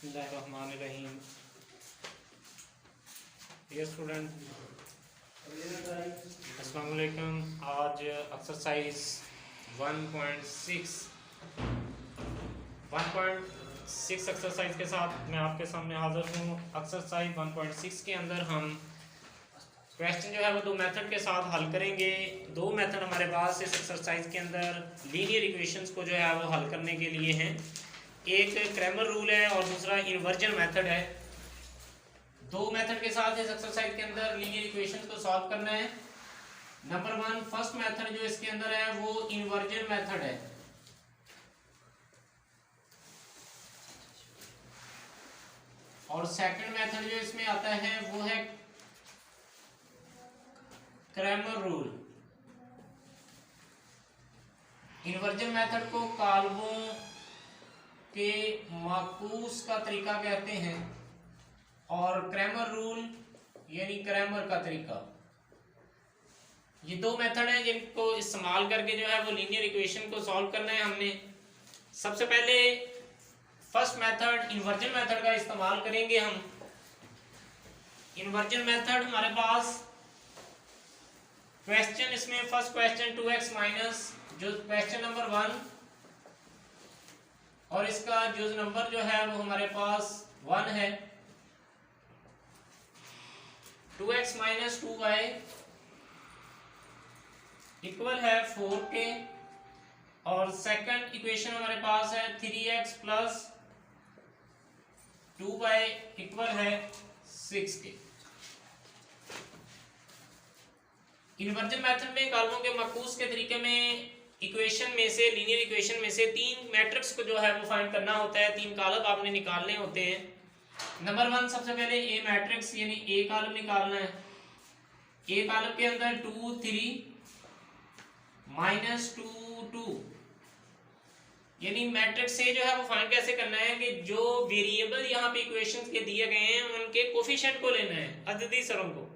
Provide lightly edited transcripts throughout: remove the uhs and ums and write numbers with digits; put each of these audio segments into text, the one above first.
बिस्मिल्लाहिर्रहमानिर्रहीम। Dear student, अस्सलाम वालेकुम। आज एक्सरसाइज 1.6 एक्सरसाइज के साथ मैं आपके सामने हाजिर हूँ। एक्सरसाइज 1.6 के अंदर हम क्वेश्चन जो है वो दो मेथड के साथ हल करेंगे। दो मेथड हमारे पास इस एक्सरसाइज के अंदर लीनियर इक्वेशंस को जो है वो हल करने के लिए हैं। एक क्रैमर रूल है और दूसरा इन्वर्जन मेथड है। दो मेथड के साथ इस एक्सरसाइज के अंदर लीनियर इक्वेशंस को सॉल्व करना है। नंबर 1 फर्स्ट मेथड जो इसके अंदर है वो इन्वर्जन मेथड है। और सेकंड मेथड जो इसमें आता है वो है क्रैमर रूल। इन्वर्जन मेथड को काल्वों के माकूस का तरीका कहते हैं और क्रैमर रूल यानी क्रैमर का तरीका। ये दो मेथड हैं जिनको इस्तेमाल करके जो है वो लीनियर इक्वेशन को सॉल्व करना है हमने। सबसे पहले फर्स्ट मेथड इन्वर्जन मेथड का इस्तेमाल करेंगे हम। इन्वर्जन मेथड हमारे पास क्वेश्चन, इसमें फर्स्ट क्वेश्चन 2x माइनस जो क्वेश्चन नंबर 1 और इसका जो नंबर जो है वो हमारे पास 1 है। 2x माइनस 2y इक्वल है 4 के और सेकंड इक्वेशन हमारे पास है 3x प्लस 2y इक्वल है 6 के। इन्वर्जन मेथड में काल्वों के माकूस के तरीके में इक्वेशन में से, लीनियर इक्वेशन में से तीन मैट्रिक्स को जो है वो फाइंड करना होता है। तीन कॉलम आपने निकालने होते हैं। नंबर 1 सबसे पहले ए मैट्रिक्स यानी ए कॉलम निकालना है। ए कॉलम के अंदर 2 3 माइनस 2 2 यानी मैट्रिक्स ए जो है वो फाइंड कैसे करना है कि जो वेरिएबल यहाँ पे इक्वेशंस के दिए गए हैं उनके कोफिशिएंट को लेना है, अददी सरों को।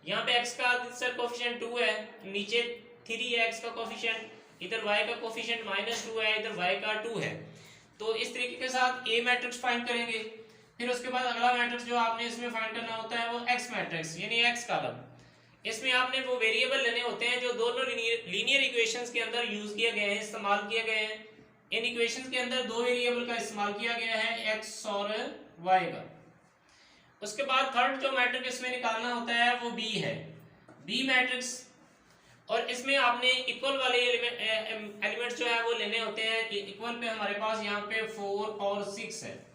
यहाँ पे x का अददी सर कोफिशिएंट 2 है, नीचे 3x का कोफिशिएंट, इधर y का कोफिशिएंट -2 है, इधर y का 2 है। तो इस तरीके के साथ a मैट्रिक्स फाइंड करेंगे। फिर उसके बाद अगला मैट्रिक्स जो आपने इसमें फाइंड करना होता है वो x मैट्रिक्स यानी x कॉलम। इसमें आपने वो वेरिएबल लेने होते हैं जो दोनों लीनियर इक्वेशंस के अंदर यूज किए गए हैं, इस्तेमाल किए गए हैं। इन इक्वेशंस के अंदर दो वेरिएबल का इस्तेमाल किया गया है, x और y का। उसके बाद थर्ड जो मैट्रिक्स इसमें निकालना होता है वो b है, b मैट्रिक्स। और इसमें आपने इक्वल वाले एलिमेंट्स जो है वो लेने होते हैं। इक्वल पे हमारे पास यहाँ पे 4 और 6 है।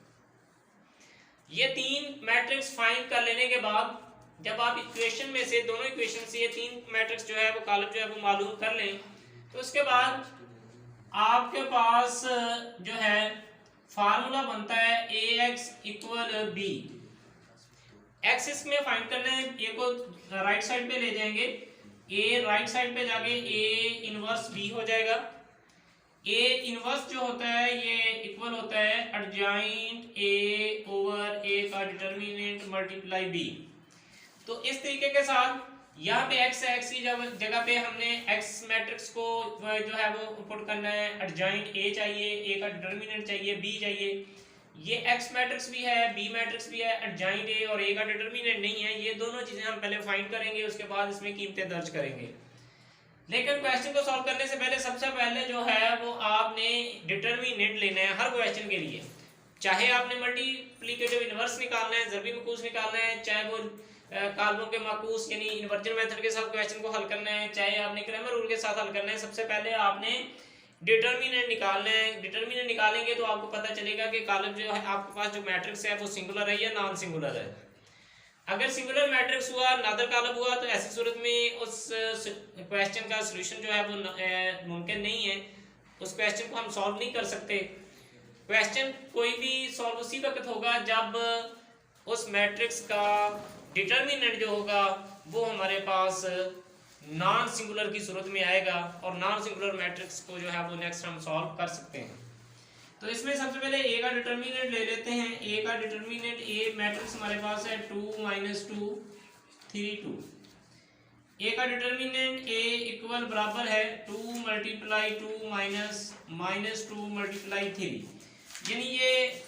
ये तीन मैट्रिक्स फाइंड कर लेने के बाद जब आप इक्वेशन में से, दोनों इक्वेशन से ये तीन मैट्रिक्स जो है वो कॉलम जो है वो मालूम कर लें, तो उसके बाद आपके पास जो है फार्मूला बनता है ax इक्वल b। x इसमें फाइंड करना है, a को राइट साइड पे ले जाएंगे, a राइट साइड पे जाके a इनवर्स b हो जाएगा। a इनवर्स जो होता है ये इक्वल होता है एडजॉइंट a ओवर a का डिटर्मिनेंट मल्टीप्लाई b। तो इस तरीके के साथ यहाँ पे x है, x की जगह पे हमने x मैट्रिक्स को जो है वो पुट करना है। एडजॉइंट a चाहिए, a का डिटर्मिनेंट चाहिए, b चाहिए। ये x मैट्रिक्स भी है, b मैट्रिक्स भी है, एडजॉइंट a और a का डिटर्मिनेंट नहीं है। ये दोनों चीजें हम पहले फाइंड करेंगे, उसके बाद इसमें कीमतें दर्ज करेंगे। लेकिन क्वेश्चन को सॉल्व करने से पहले सबसे पहले जो है वो आपने डिटर्मिनेंट लेना है हर क्वेश्चन के लिए। चाहे आपने मल्टीप्लिकेटिव इनवर्स निकालना है, ज़रबी मकूस निकालना है, चाहे वो काल्वों के माकूस यानी इन्वर्जन मेथड के साथ क्वेश्चन को हल करना है, चाहे आपने क्रैमर रूल के साथ हल करना है, सबसे पहले आपने डिटर्मिनेंट निकालना है। डिटर्मिनेंट निकालेंगे तो आपको पता चलेगा कि कॉलम जो है आपके पास जो मैट्रिक्स है वो सिंगुलर है या नॉन सिंगुलर है। अगर सिंगुलर मैट्रिक्स हुआ, नादर कॉलम हुआ, तो ऐसी सूरत में उस क्वेश्चन का सॉल्यूशन जो है वो मुमकिन नहीं है। उस क्वेश्चन को हम सॉल्व नहीं कर सकते। क्वेश्चन कोई भी सॉल्व उसी वक्त होगा जब उस मैट्रिक्स का डिटर्मिनेंट जो होगा वो हमारे पास नॉन सिंगुलर की सूरत में आएगा और नॉन सिंगुलर मैट्रिक्स को जो है वो नेक्स्ट हम सॉल्व कर सकते हैं। तो इसमें सबसे पहले a का डिटर्मिनेंट ले लेते हैं। a का डिटर्मिनेंट, a मैट्रिक्स हमारे पास है 2 -2 3 2। a का डिटर्मिनेंट a इक्वल बराबर है 2 × 2 -2 × 3, यानी ये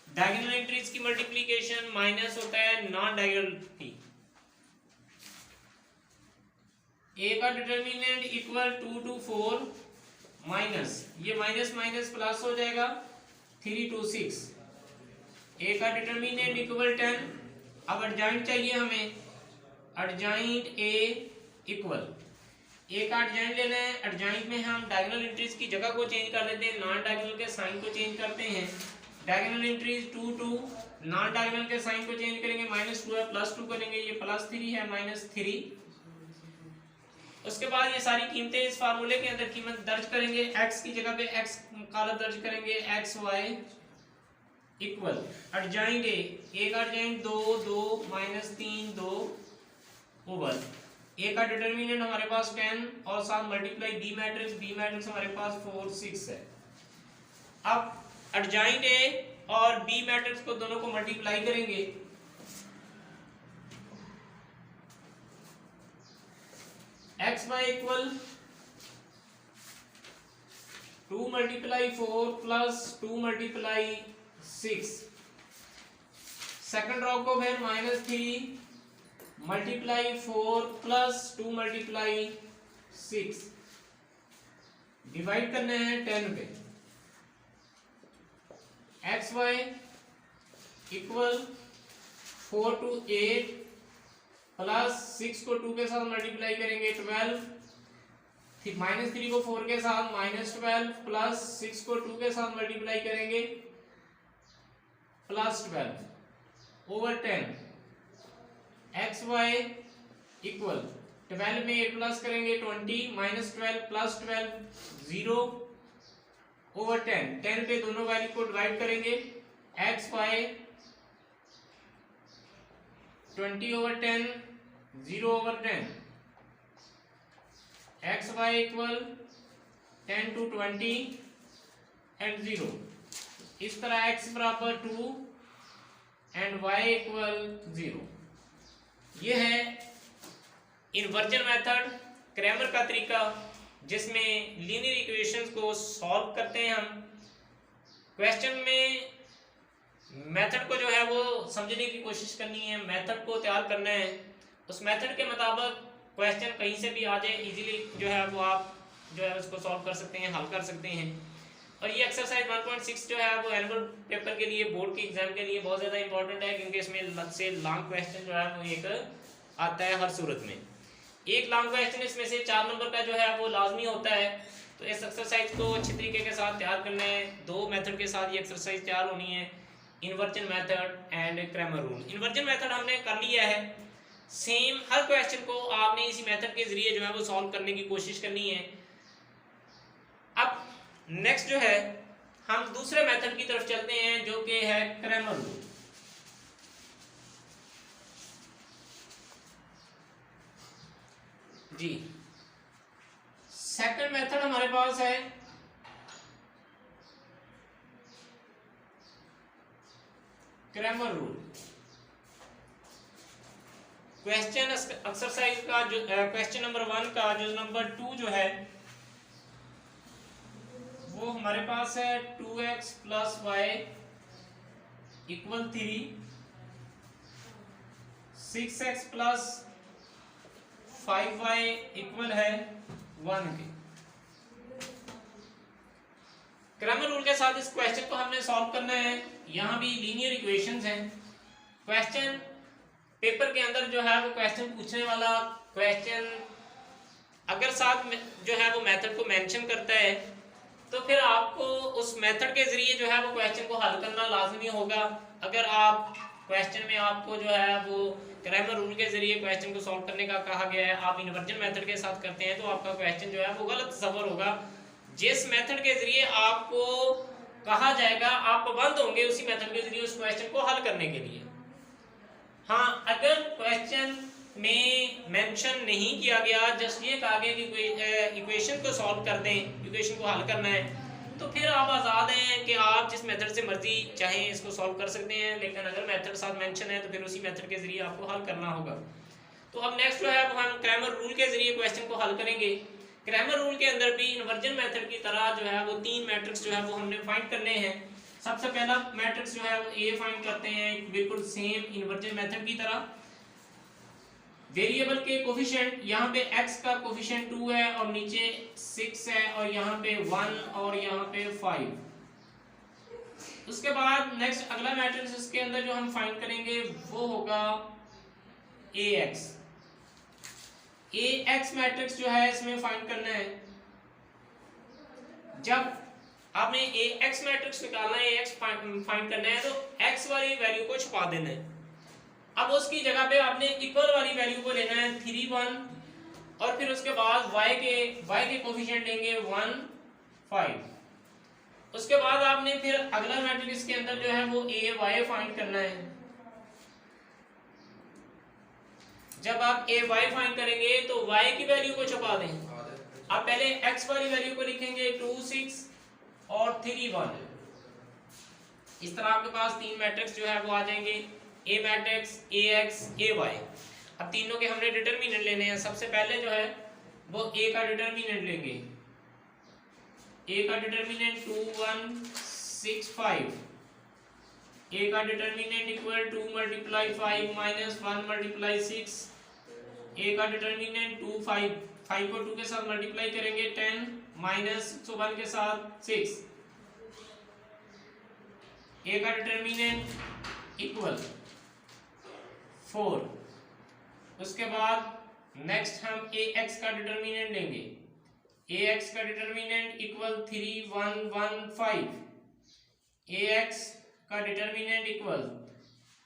डायगोनल एंट्रीज मल्टीप्लीकेशन माइनस होता है नॉन डायगोनल p। ए का डिटर्मिनेंट इक्वल 2 to 4 माइनस, ये माइनस माइनस प्लस हो जाएगा 3 to 6। ए का डिटर्मिनेंट इक्वल 10। अब एडजॉइंट चाहिए हमें, एडजॉइंट ए इक्वल, ए का एडजॉइंट लेना है। एडजॉइंट में हम डायगोनल एंट्रीज की जगह को चेंज कर देते हैं, नॉन डायगोनल के साइन को चेंज करते हैं। डायगोनल एंट्रीज 2 2, नॉन डायगोनल के साइन को चेंज करेंगे, -2 है +2 करेंगे, ये +3 है -3। उसके बाद ये सारी कीमतें इस फार्मूले के अंदर कीमत दर्ज करेंगे, x की जगह पे x कॉलम दर्ज करेंगे, xy इक्वल एडजॉइंट ए का एडजॉइंट 2 2 -3 2 ओवर ए का डिटर्मिनेंट हमारे पास 10 और साथ मल्टीप्लाई बी मैट्रिक्स हमारे पास 4 6 है। अब एडजॉइंट ए और बी मैट्रिक्स को दोनों को मल्टीप्लाई करेंगे, x y equal 2 multiply 4 plus 2 multiply 6। Second row को फिर -3 मल्टीप्लाई 4 प्लस 2 मल्टीप्लाई 6 डिवाइड करना है 10 पे। X y equal 4 to 8 plus 6 को 2 के साथ मल्टीप्लाई करेंगे 12, -3 को 4 के साथ -12 प्लस 6 को 2 के साथ मल्टीप्लाई करेंगे +12 ओवर 10। एक्स वाई इक्वल 12 में 8 प्लस करेंगे 20, -12 प्लस 12 0 ओवर 10। 10 पे दोनों वैल्यू को डिवाइड करेंगे, x y 20 over 10 0 over 10। X y equal 10 to 20 and 0। इस तरह x बराबर 2 एंड y इक्वल 0। ये है इन्वर्जन मेथड, क्रैमर का तरीका, जिसमें लीनियर इक्वेशंस को सॉल्व करते हैं हम। क्वेश्चन में मेथड को जो है वो समझने की कोशिश करनी है, मेथड को तैयार करना है। उस मेथड के मुताबिक क्वेश्चन कहीं से भी आ जाए इजीली जो है वो आप जो है उसको सॉल्व कर सकते हैं, हल कर सकते हैं। और ये एक्सरसाइज 1.6 जो है वो एनुअल पेपर के लिए, बोर्ड के एग्जाम के लिए बहुत ज़्यादा इंपॉर्टेंट है, क्योंकि इसमें से लॉन्ग क्वेश्चन जो है वो एक आता है हर सूरत में। एक लॉन्ग क्वेश्चन इसमें से 4 नंबर का जो है वो लाजमी होता है। तो इस एक्सरसाइज को अच्छी तरीके के साथ तैयार करना है। 2 मेथड के साथ ये एक्सरसाइज तैयार होनी है, inversion method and Cramer rule. Inversion method हमने कर लिया है, सेम हर क्वेश्चन को आपने इसी मेथड के जरिए जो है वो सॉल्व करने की कोशिश करनी है। अब नेक्स्ट जो है हम दूसरे मेथड की तरफ चलते हैं, जो कि है क्रैमर रूल। जी सेकंड मेथड हमारे पास है क्रैमर रूल। क्वेश्चन एक्सरसाइज का जो क्वेश्चन नंबर 1 का जो नंबर 2 जो है वो हमारे पास है 2x plus y equal 3, 6x plus 5y equal है 1 के। क्रैमर रूल के साथ इस क्वेश्चन को हमने सॉल्व करना है। यहाँ भी लीनियर इक्वेशंस हैं। क्वेश्चन पेपर के अंदर जो है वो क्वेश्चन पूछने वाला क्वेश्चन अगर साथ में जो है वो मेथड को मेंशन करता है, तो फिर आपको उस मेथड के जरिए जो है वो क्वेश्चन को हल करना लाजमी होगा। अगर आप क्वेश्चन में आपको जो है वो क्रैमर रूल के जरिए क्वेश्चन को सॉल्व करने का कहा गया है, आप इन्वर्जन मेथड के साथ करते हैं, तो आपका क्वेश्चन जो है वो गलत सफर होगा। जिस मेथड के जरिए आपको कहा जाएगा आप पाबंद होंगे उसी मेथड के जरिए उस क्वेश्चन को हल करने के लिए। हाँ, अगर क्वेश्चन में मेंशन नहीं किया गया, जस्ट ये कहा गया कि इक्वेशन को सॉल्व कर दें, इक्वेशन को हल करना है, तो फिर आप आज़ाद हैं कि आप जिस मेथड से मर्जी चाहें इसको सॉल्व कर सकते हैं। लेकिन अगर मेथड साथ मेंशन है तो फिर उसी मेथड के जरिए आपको हल करना होगा। तो अब नेक्स्ट जो है वो हम क्रैमर रूल के जरिए क्वेश्चन को हल करेंगे। क्रैमर रूल के अंदर भी इन्वर्जन मेथड की तरह जो है वो 3 मैट्रिक्स जो है वो हमने फाइंड करने हैं। सबसे पहला मैट्रिक्स जो है वो ए फाइंड करते हैं, बिल्कुल सेम इन्वर्जन मेथड की तरह। वेरिएबल के कोफिशिएंट, यहाँ पे x का कोफिशिएंट 2 है और नीचे 6 है और यहाँ पे 1 और यहाँ पे 5। उसके बाद नेक्स्ट अगला मैट्रिक्स इसके अंदर जो हम फाइंड करेंगे वो होगा ax। ax मैट्रिक्स जो है इसमें फाइंड करना है, जब आपने ax मैट्रिक्स निकालना है, ax फाइंड करना है, तो x वाली वैल्यू को छुपा देना है। अब उसकी जगह पे आपने इक्वल वाली वैल्यू को लेना है 3 1 और फिर उसके बाद y के कोफिशिएंट लेंगे 1 5। उसके बाद आपने फिर अगला मैट्रिक्स के अंदर जो है वो a y फाइंड करना है। जब आप a y फाइंड करेंगे तो y की वैल्यू को छुपा दें। आप पहले x वाली वैल्यू को लिखेंगे 2 6 और 3 1। इस तरह आपके पास तीन मैट्रिक्स जो है वो आ जाएंगे, ए मैट्रिक्स, ax, ay। अब तीनों के हमने डिटरमिनेंट लेने हैं। सबसे पहले जो है वो a का डिटरमिनेंट लेंगे। a का डिटरमिनेंट 2 1 6 5। a का determinant equal 2 multiply 5 minus 1 multiply 6। a का डिटरमिनेंट 2 5 5 को 2 के साथ मल्टीप्लाई करेंगे 10 माइनस 1 के साथ 6। a का डिटरमिनेंट इक्वल 4। उसके बाद नेक्स्ट हम ax का डिटरमिनेंट लेंगे। ax का डिटरमिनेंट इक्वल 3 1 1 5। ax का डिटरमिनेंट इक्वल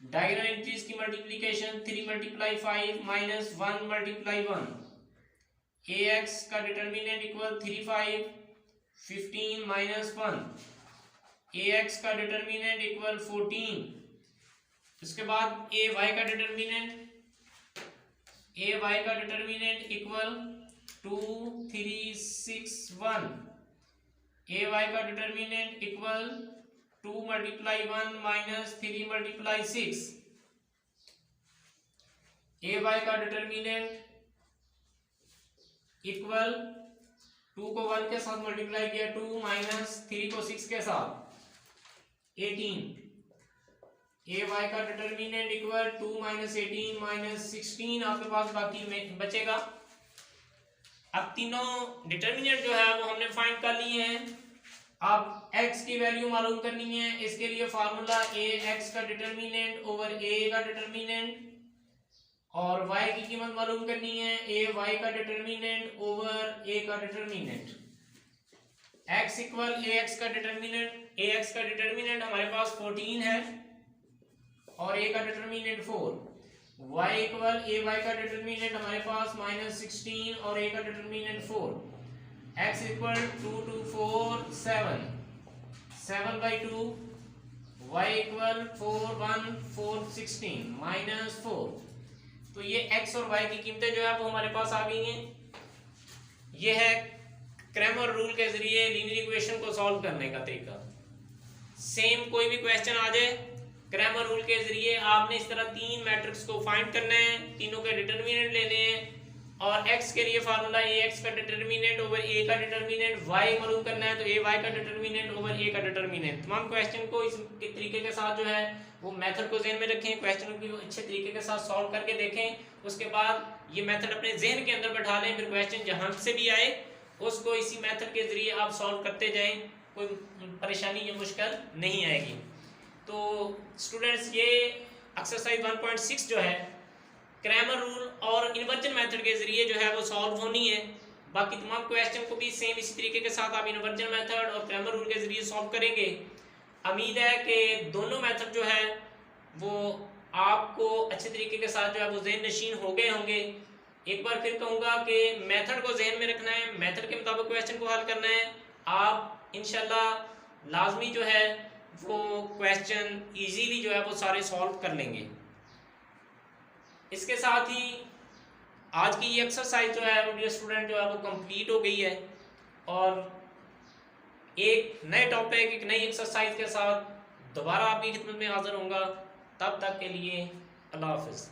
डायगोनल एंट्रीज की multiplication 3 multiply 5 minus 1 multiply 1। ax का डिटरमिनेंट इक्वल 3 5 15 माइनस 1। ax का डिटरमिनेंट इक्वल 14। उसके बाद ay का डिटरमिनेंट इक्वल 2 3 6 1। ay का determinant equal 2 multiply 1 minus 3 multiply 6। ay का डिटरमिनेंट इक्वल 2 को 1 के साथ मल्टीप्लाई किया 2 माइनस 3 को 6 के साथ 18। ay का डिटरमिनेंट इक्वल 2 माइनस 18 माइनस 16 आपके पास बाकी में बचेगा। अब तीनों डिटरमिनेंट जो है वो हमने फाइंड कर लिए हैं। अब x की वैल्यू मालूम करनी है। इसके लिए फार्मूला ax का डिटरमिनेंट ओवर a का डिटरमिनेंट और y की कीमत मालूम करनी है ay का डिटरमिनेंट ओवर a का डिटरमिनेंट। x इक्वल ax का डिटरमिनेंट हमारे पास 14 है और a का डिटरमिनेंट 4। y इक्वल ay का डिटरमिनेंट हमारे पास -16 और a का determinant 4। x equal 2 2 4 7 7 by 2। y equal 4 1 4 16 -4। तो ये x और y की कीमतें जो है वो हमारे पास आ गई हैं। ये है क्रैमर रूल के जरिए लीनियर इक्वेशन को सॉल्व करने का तरीका। सेम कोई भी क्वेश्चन आ जाए, क्रैमर रूल के जरिए आपने इस तरह तीन मैट्रिक्स को फाइंड करना है, तीनों के डिटरमिनेंट लेने हैं और x के लिए फार्मूला ax का डिटरमिनेंट ओवर a का डिटरमिनेंट, y मालूम करना है तो ay का डिटरमिनेंट ओवर a का डिटरमिनेंट। तमाम क्वेश्चन को इस तरीके के साथ जो है वो मेथड को जहन में रखें, क्वेश्चन को अच्छे तरीके के साथ सॉल्व करके देखें। उसके बाद ये मेथड अपने जहन के अंदर बैठा लें, फिर क्वेश्चन जहां से भी आए उसको इसी मेथड के जरिए आप सॉल्व करते जाएं, कोई परेशानी या मुश्किल नहीं आएगी। तो स्टूडेंट्स ये एक्सरसाइज 1.6 जो है क्रैमर रूल और इन्वर्जन मेथड के जरिए जो है वो सॉल्व होनी है। बाकी तमाम क्वेश्चन को भी सेम इसी तरीके के साथ आप इन्वर्जन मेथड और क्रैमर रूल के जरिए सॉल्व करेंगे। उम्मीद है कि दोनों मेथड जो है वो आपको अच्छे तरीके के साथ जो है वो ज़हन नशीन हो गए होंगे। एक बार फिर कहूँगा कि मेथड को जहन में रखना है, मेथड के मुताबिक क्वेश्चन को हल करना है। आप इंशाल्लाह लाजमी जो है वो क्वेश्चन इजीली जो है वो सारे सॉल्व कर लेंगे। इसके साथ ही आज की ये एक्सरसाइज जो है वो डियर स्टूडेंट जो है वो कंप्लीट हो गई है और एक नए टॉपिक, एक नई एक्सरसाइज के साथ दोबारा आपकी खिदमत में हाजिर होऊंगा। तब तक के लिए अल्लाह हाफिज़।